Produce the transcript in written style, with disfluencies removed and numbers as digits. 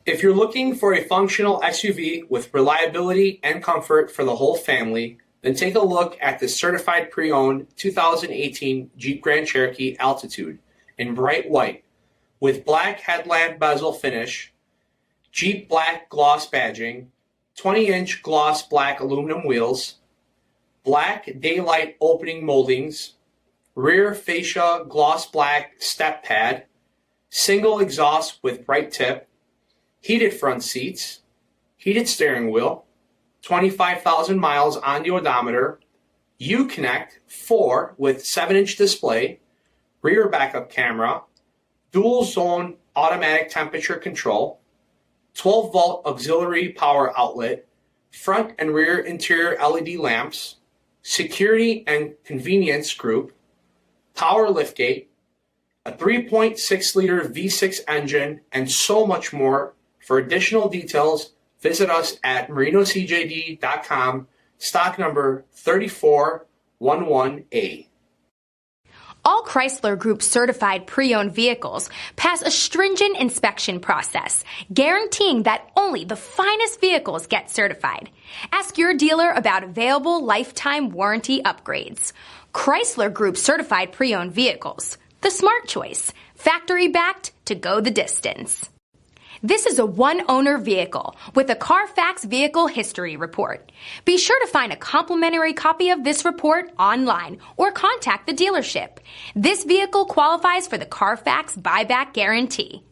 If you're looking for a functional SUV with reliability and comfort for the whole family, then take a look at the certified pre-owned 2018 Jeep Grand Cherokee Altitude in bright white with black headlamp bezel finish, Jeep black gloss badging, 20-inch gloss black aluminum wheels, black daylight opening moldings, rear fascia gloss black step pad, single exhaust with bright tip, heated front seats, heated steering wheel, 25,000 miles on the odometer, Uconnect 4 with 7-inch display, rear backup camera, dual zone automatic temperature control, 12-volt auxiliary power outlet, front and rear interior LED lamps, security and convenience group, power liftgate, a 3.6-liter V6 engine, and so much more. For additional details, visit us at marinocjd.com, stock number 3411A. All Chrysler Group certified pre-owned vehicles pass a stringent inspection process, guaranteeing that only the finest vehicles get certified. Ask your dealer about available lifetime warranty upgrades. Chrysler Group certified pre-owned vehicles, the smart choice, factory backed to go the distance. This is a one-owner vehicle with a CARFAX vehicle history report. Be sure to find a complimentary copy of this report online or contact the dealership. This vehicle qualifies for the CARFAX buyback guarantee.